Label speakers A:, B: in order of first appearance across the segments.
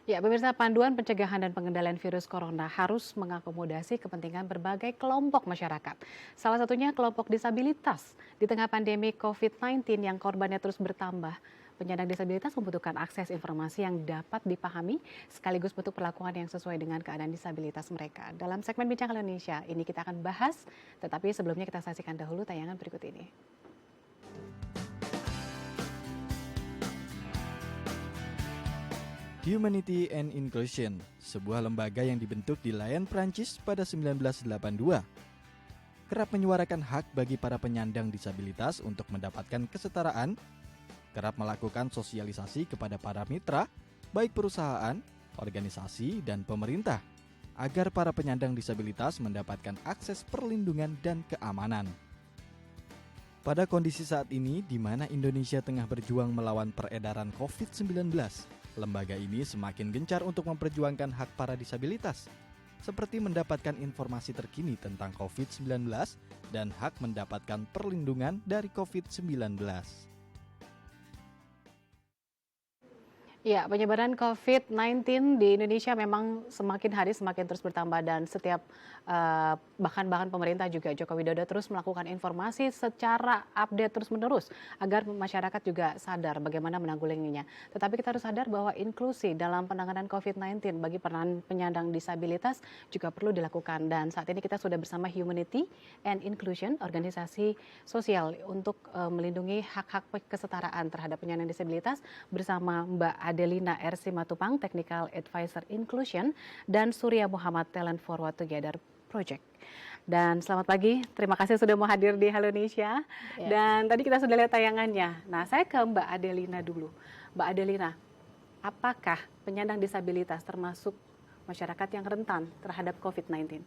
A: Ya, pemirsa, panduan pencegahan dan pengendalian virus corona harus mengakomodasi kepentingan berbagai kelompok masyarakat. Salah satunya kelompok disabilitas. Di tengah pandemi COVID-19 yang korbannya terus bertambah, penyandang disabilitas membutuhkan akses informasi yang dapat dipahami sekaligus bentuk perlakuan yang sesuai dengan keadaan disabilitas mereka. Dalam segmen Bincang Indonesia, ini kita akan bahas, tetapi sebelumnya kita saksikan dahulu tayangan berikut ini.
B: Humanity and Inclusion, sebuah lembaga yang dibentuk di Lyon, Prancis pada 1982. Kerap menyuarakan hak bagi para penyandang disabilitas untuk mendapatkan kesetaraan, kerap melakukan sosialisasi kepada para mitra, baik perusahaan, organisasi, dan pemerintah, agar para penyandang disabilitas mendapatkan akses perlindungan dan keamanan. Pada kondisi saat ini, di mana Indonesia tengah berjuang melawan peredaran COVID-19, lembaga ini semakin gencar untuk memperjuangkan hak para disabilitas, seperti mendapatkan informasi terkini tentang COVID-19 dan hak mendapatkan perlindungan dari COVID-19.
A: Ya, penyebaran COVID-19 di Indonesia memang semakin hari semakin terus bertambah dan setiap bahkan pemerintah juga Joko Widodo terus melakukan informasi secara update terus-menerus agar masyarakat juga sadar bagaimana menanggulanginya. Tetapi kita harus sadar bahwa inklusi dalam penanganan COVID-19 bagi penyandang disabilitas juga perlu dilakukan dan saat ini kita sudah bersama Humanity and Inclusion, organisasi sosial untuk melindungi hak-hak kesetaraan terhadap penyandang disabilitas bersama Mbak Adelina R. Simatupang, Technical Advisor Inclusion, dan Surya Muhammad, Talent Forward Together Project. Dan selamat pagi, terima kasih sudah mau hadir di Halo Indonesia. Ya. Dan tadi kita sudah lihat tayangannya. Nah, saya ke Mbak Adelina dulu. Mbak Adelina, apakah penyandang disabilitas termasuk masyarakat yang rentan terhadap COVID-19?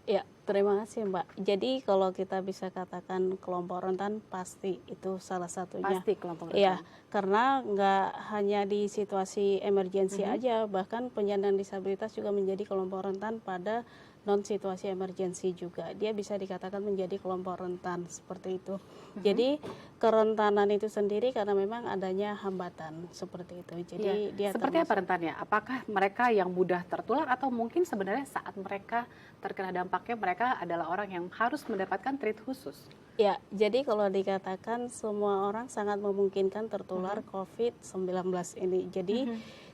C: Ya, terima kasih Mbak. Jadi kalau kita bisa katakan kelompok rentan pasti itu salah satunya.
A: Pasti kelompok rentan.
C: Iya, karena nggak hanya di situasi emergensi aja, bahkan penyandang disabilitas juga menjadi kelompok rentan pada non-situasi emergensi juga. Dia bisa dikatakan menjadi kelompok rentan seperti itu. Jadi kerentanan itu sendiri karena memang adanya hambatan seperti itu. Jadi dia
A: seperti apa rentannya? Apakah mereka yang mudah tertular atau mungkin sebenarnya saat mereka terkena dampaknya mereka adalah orang yang harus mendapatkan treat khusus?
C: Ya, jadi kalau dikatakan semua orang sangat memungkinkan tertular COVID-19 ini. Jadi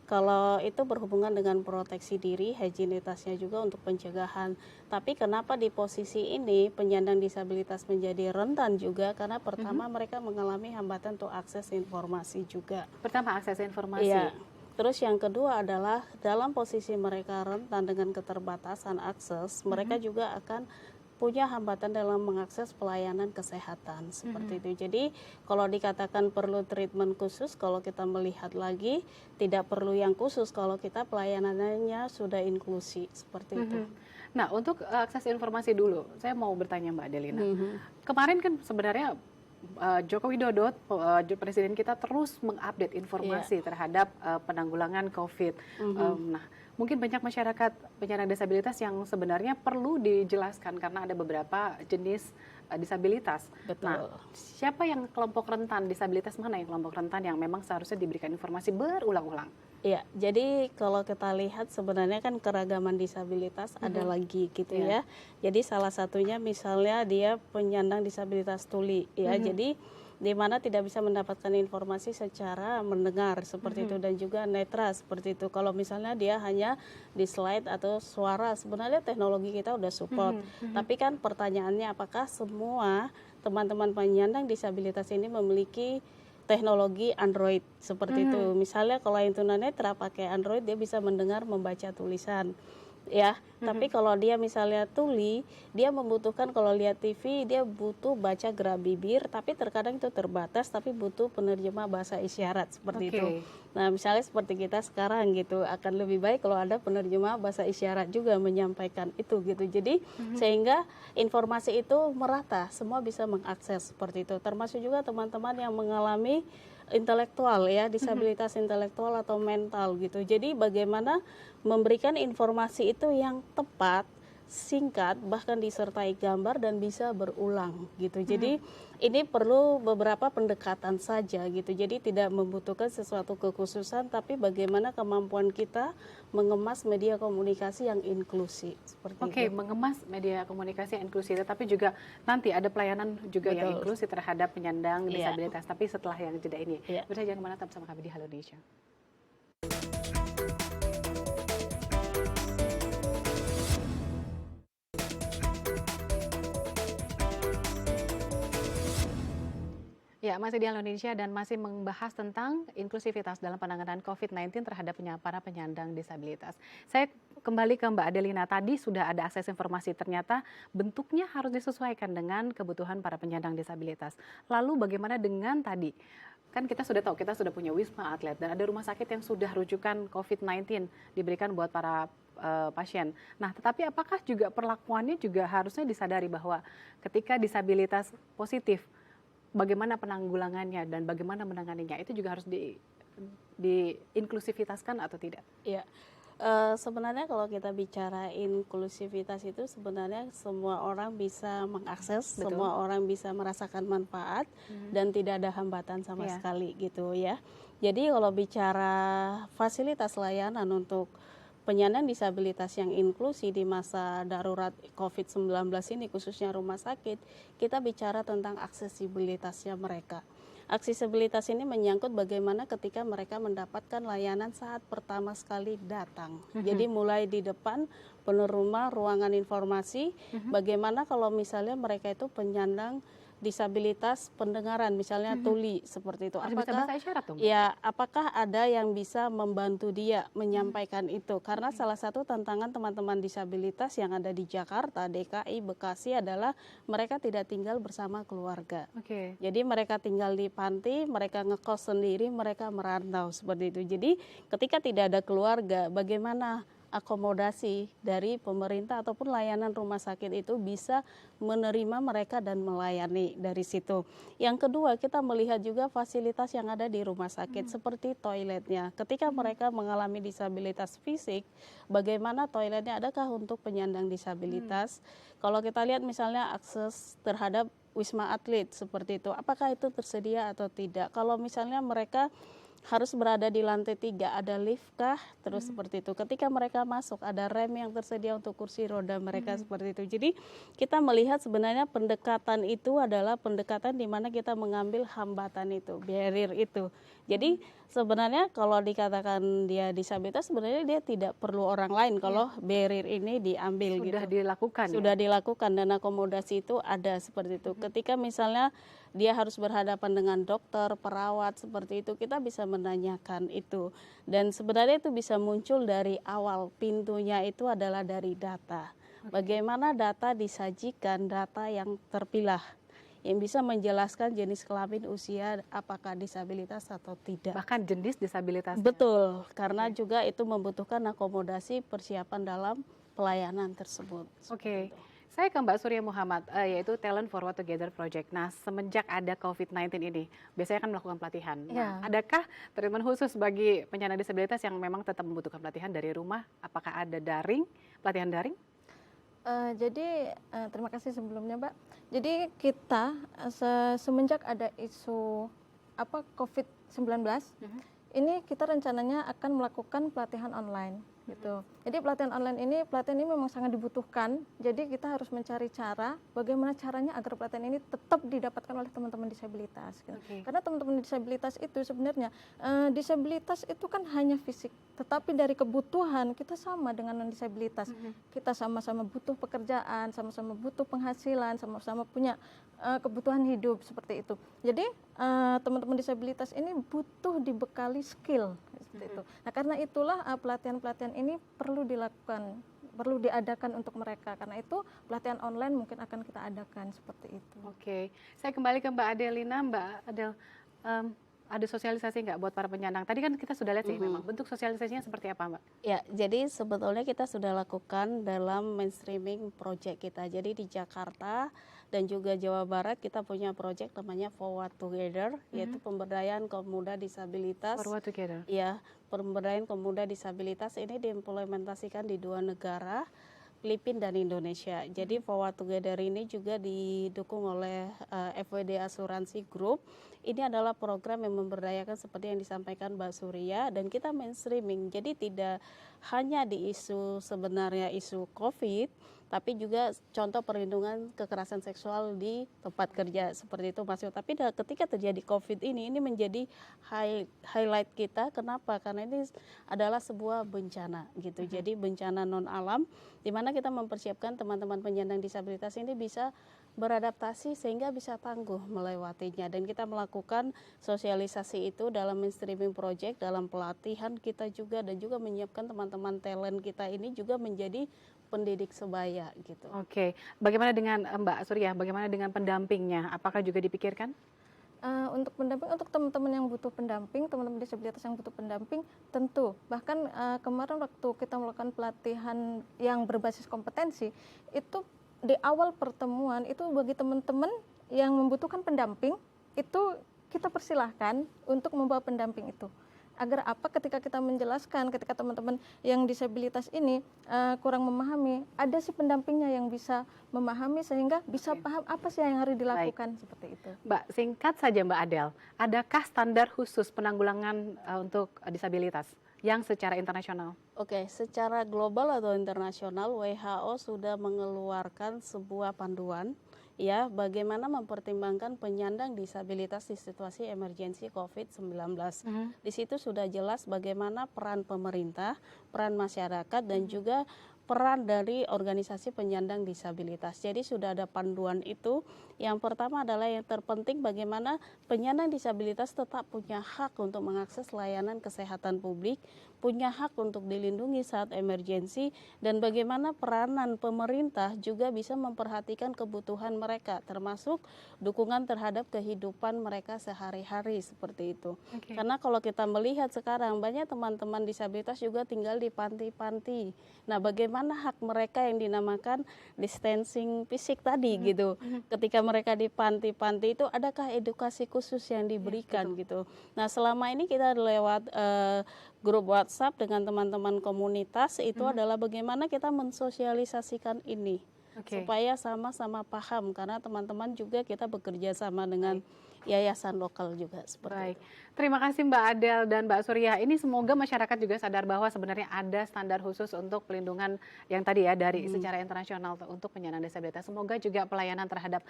C: kalau itu berhubungan dengan proteksi diri, higienitasnya juga untuk pencegahan. Tapi kenapa di posisi ini penyandang disabilitas menjadi rentan juga? Karena pertama mereka mengalami hambatan untuk akses informasi juga.
A: Pertama akses informasi.
C: Iya. Terus yang kedua adalah dalam posisi mereka rentan dengan keterbatasan akses, mereka juga akan punya hambatan dalam mengakses pelayanan kesehatan seperti itu. Jadi kalau dikatakan perlu treatment khusus, kalau kita melihat lagi tidak perlu yang khusus kalau kita pelayanannya sudah inklusi seperti itu.
A: Nah, untuk akses informasi dulu, saya mau bertanya Mbak Adelina. Kemarin kan sebenarnya Joko Widodo, Presiden kita terus mengupdate informasi terhadap penanggulangan COVID. Nah, mungkin banyak masyarakat penyandang disabilitas yang sebenarnya perlu dijelaskan karena ada beberapa jenis disabilitas.
C: Betul.
A: Nah, siapa yang kelompok rentan, disabilitas mana yang kelompok rentan yang memang seharusnya diberikan informasi berulang-ulang?
C: Ya, jadi kalau kita lihat sebenarnya kan keragaman disabilitas ada lagi gitu ya. Jadi salah satunya misalnya dia penyandang disabilitas tuli ya. Jadi di mana tidak bisa mendapatkan informasi secara mendengar seperti itu dan juga netra seperti itu. Kalau misalnya dia hanya di slide atau suara, sebenarnya teknologi kita udah support. Tapi kan pertanyaannya apakah semua teman-teman penyandang disabilitas ini memiliki teknologi Android seperti itu. Misalnya kalau yang tunanetra pakai Android dia bisa mendengar, membaca tulisan. Ya, tapi kalau dia misalnya tuli, dia membutuhkan kalau lihat TV dia butuh baca gerak bibir, tapi terkadang itu terbatas, tapi butuh penerjemah bahasa isyarat seperti itu. Nah, misalnya seperti kita sekarang gitu, akan lebih baik kalau ada penerjemah bahasa isyarat juga menyampaikan itu gitu. Jadi sehingga informasi itu merata, semua bisa mengakses seperti itu. Termasuk juga teman-teman yang mengalami intelektual ya, disabilitas intelektual atau mental gitu. Jadi bagaimana memberikan informasi itu yang tepat singkat, bahkan disertai gambar dan bisa berulang gitu. Jadi ini perlu beberapa pendekatan saja gitu. Jadi tidak membutuhkan sesuatu kekhususan, tapi bagaimana kemampuan kita mengemas media komunikasi yang inklusif seperti
A: Oke,
C: itu.
A: mengemas media komunikasi yang inklusif, tapi juga nanti ada pelayanan juga yang
C: Betul.
A: inklusif terhadap penyandang
C: Iya.
A: disabilitas. Tapi setelah yang jeda ini,
C: Iya.
A: bisa jangan kemana, tetap sama kami di Halo Indonesia. Ya, masih di Halo Indonesia dan masih membahas tentang inklusivitas dalam penanganan COVID-19 terhadap para penyandang disabilitas. Saya kembali ke Mbak Adelina, tadi sudah ada akses informasi, ternyata bentuknya harus disesuaikan dengan kebutuhan para penyandang disabilitas. Lalu bagaimana dengan tadi? Kan kita sudah tahu, kita sudah punya Wisma Atlet dan ada rumah sakit yang sudah rujukan COVID-19 diberikan buat para pasien. Nah, tetapi apakah juga perlakuannya juga harusnya disadari bahwa ketika disabilitas positif, bagaimana penanggulangannya dan bagaimana menanganinya itu juga harus diinklusivitaskan atau tidak?
C: Ya, sebenarnya kalau kita bicara inklusivitas itu sebenarnya semua orang bisa mengakses,
A: Betul.
C: semua orang bisa merasakan manfaat dan tidak ada hambatan sama
A: Iya.
C: sekali gitu ya. Jadi kalau bicara fasilitas layanan untuk penyandang disabilitas yang inklusi di masa darurat COVID-19 ini khususnya rumah sakit, kita bicara tentang aksesibilitasnya mereka. Aksesibilitas ini menyangkut bagaimana ketika mereka mendapatkan layanan saat pertama sekali datang. Jadi mulai di depan penerima ruangan informasi, bagaimana kalau misalnya mereka itu penyandang disabilitas pendengaran, misalnya tuli seperti itu.
A: Harus bisa bahasa isyarat dong, Mbak?
C: Ya, apakah ada yang bisa membantu dia menyampaikan itu? Karena salah satu tantangan teman-teman disabilitas yang ada di Jakarta, DKI, Bekasi adalah mereka tidak tinggal bersama keluarga.
A: Oke.
C: Jadi mereka tinggal di panti, mereka ngekos sendiri, mereka merantau seperti itu. Jadi ketika tidak ada keluarga, bagaimana akomodasi dari pemerintah ataupun layanan rumah sakit itu bisa menerima mereka dan melayani dari situ. Yang kedua, kita melihat juga fasilitas yang ada di rumah sakit seperti toiletnya. Ketika mereka mengalami disabilitas fisik, bagaimana toiletnya, adakah untuk penyandang disabilitas? Kalau kita lihat misalnya akses terhadap Wisma Atlet seperti itu, apakah itu tersedia atau tidak? Kalau misalnya mereka harus berada di lantai 3, ada lift kah? Terus seperti itu. Ketika mereka masuk, ada rem yang tersedia untuk kursi roda mereka seperti itu. Jadi kita melihat sebenarnya pendekatan itu adalah pendekatan di mana kita mengambil hambatan itu, barrier itu. Jadi sebenarnya kalau dikatakan dia disabilitas, sebenarnya dia tidak perlu orang lain kalau barrier ini diambil
A: Sudah
C: gitu.
A: dilakukan
C: Sudah dilakukan dan akomodasi itu ada seperti itu. Ketika misalnya dia harus berhadapan dengan dokter, perawat seperti itu, kita bisa menanyakan itu. Dan sebenarnya itu bisa muncul dari awal, pintunya itu adalah dari data. Bagaimana data disajikan, data yang terpilah, yang bisa menjelaskan jenis kelamin, usia, apakah disabilitas atau tidak.
A: bahkan jenis disabilitas.
C: Betul, karena juga itu membutuhkan akomodasi persiapan dalam pelayanan tersebut.
A: Oke. Saya ke Mbak Surya Muhammad, yaitu Talent Forward Together Project. Nah, semenjak ada COVID-19 ini, biasanya kan melakukan pelatihan. Nah, adakah treatment khusus bagi penyandang disabilitas yang memang tetap membutuhkan pelatihan dari rumah? Apakah ada pelatihan daring?
D: Jadi terima kasih sebelumnya, Mbak. Jadi kita semenjak ada isu COVID-19, ini kita rencananya akan melakukan pelatihan online gitu. Jadi pelatihan ini memang sangat dibutuhkan. Jadi kita harus mencari cara bagaimana caranya agar pelatihan ini tetap didapatkan oleh teman-teman disabilitas. Gitu. Karena teman-teman disabilitas itu sebenarnya disabilitas itu kan hanya fisik, tetapi dari kebutuhan kita sama dengan non disabilitas. Kita sama-sama butuh pekerjaan, sama-sama butuh penghasilan, sama-sama punya kebutuhan hidup seperti itu. Jadi teman-teman disabilitas ini butuh dibekali skill seperti itu. Nah, karena itulah pelatihan-pelatihan ini perlu diadakan untuk mereka. Karena itu pelatihan online mungkin akan kita adakan seperti itu.
A: Oke, saya kembali ke Mbak Adelina. Mbak Adel, ada sosialisasi nggak buat para penyandang? Tadi kan kita sudah lihat sih, memang bentuk sosialisasinya seperti apa, Mbak?
C: Ya, jadi sebetulnya kita sudah lakukan dalam mainstreaming project kita. Jadi di Jakarta dan juga Jawa Barat kita punya project namanya Forward Together, yaitu pemberdayaan kaum muda disabilitas.
A: Forward Together.
C: Ya, pemberdayaan kaum muda disabilitas ini diimplementasikan di 2 negara. Filipina dan Indonesia. Jadi Forward Together ini juga didukung oleh FWD Asuransi Group. Ini adalah program yang memberdayakan seperti yang disampaikan Mbak Surya, dan kita mainstreaming. Jadi tidak hanya di isu sebenarnya isu COVID, tapi juga contoh perlindungan kekerasan seksual di tempat kerja seperti itu Mas Yo. Tapi ketika terjadi COVID ini menjadi highlight kita. Kenapa? Karena ini adalah sebuah bencana gitu. Jadi bencana non alam, di mana kita mempersiapkan teman-teman penyandang disabilitas ini bisa beradaptasi sehingga bisa tangguh melewatinya, dan kita melakukan sosialisasi itu dalam mainstreaming project, dalam pelatihan kita juga, dan juga menyiapkan teman-teman talent kita ini juga menjadi pendidik sebaya gitu.
A: Oke, bagaimana dengan Mbak Surya? Bagaimana dengan pendampingnya? Apakah juga dipikirkan?
D: Untuk pendamping, untuk teman-teman yang butuh pendamping, teman-teman disabilitas yang butuh pendamping, tentu. Bahkan kemarin waktu kita melakukan pelatihan yang berbasis kompetensi, itu di awal pertemuan itu bagi teman-teman yang membutuhkan pendamping, itu kita persilahkan untuk membawa pendamping itu. Agar apa, ketika kita menjelaskan, ketika teman-teman yang disabilitas ini kurang memahami, ada si pendampingnya yang bisa memahami sehingga bisa paham apa sih yang harus dilakukan. Seperti itu.
A: Mbak, singkat saja Mbak Adel, adakah standar khusus penanggulangan untuk disabilitas yang secara internasional?
C: Oke, secara global atau internasional WHO sudah mengeluarkan sebuah panduan ya bagaimana mempertimbangkan penyandang disabilitas di situasi emergensi COVID-19. Di situ sudah jelas bagaimana peran pemerintah, peran masyarakat, dan juga peran dari organisasi penyandang disabilitas. Jadi sudah ada panduan itu. Yang pertama adalah yang terpenting bagaimana penyandang disabilitas tetap punya hak untuk mengakses layanan kesehatan publik, punya hak untuk dilindungi saat emergensi, dan bagaimana peranan pemerintah juga bisa memperhatikan kebutuhan mereka, termasuk dukungan terhadap kehidupan mereka sehari-hari seperti itu. Karena kalau kita melihat sekarang banyak teman-teman disabilitas juga tinggal di panti-panti. Nah, bagaimana hak mereka yang dinamakan distancing fisik tadi gitu. Ketika mereka di panti-panti itu adakah edukasi khusus yang diberikan gitu. Nah, selama ini kita lewat grup WhatsApp dengan teman-teman komunitas itu adalah bagaimana kita mensosialisasikan ini. Supaya sama-sama paham, karena teman-teman juga kita bekerja sama dengan yayasan lokal juga seperti itu.
A: Terima kasih Mbak Adel dan Mbak Surya. Ini semoga masyarakat juga sadar bahwa sebenarnya ada standar khusus untuk pelindungan yang tadi ya dari secara internasional untuk penyandang disabilitas. Semoga juga pelayanan terhadap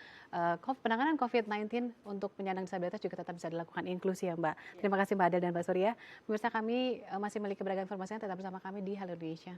A: penanganan COVID-19 untuk penyandang disabilitas juga tetap bisa dilakukan inklusi ya Mbak. Terima kasih Mbak Adel dan Mbak Surya. Pemirsa, kami masih memiliki beragam informasi, tetap bersama kami di Halo Indonesia.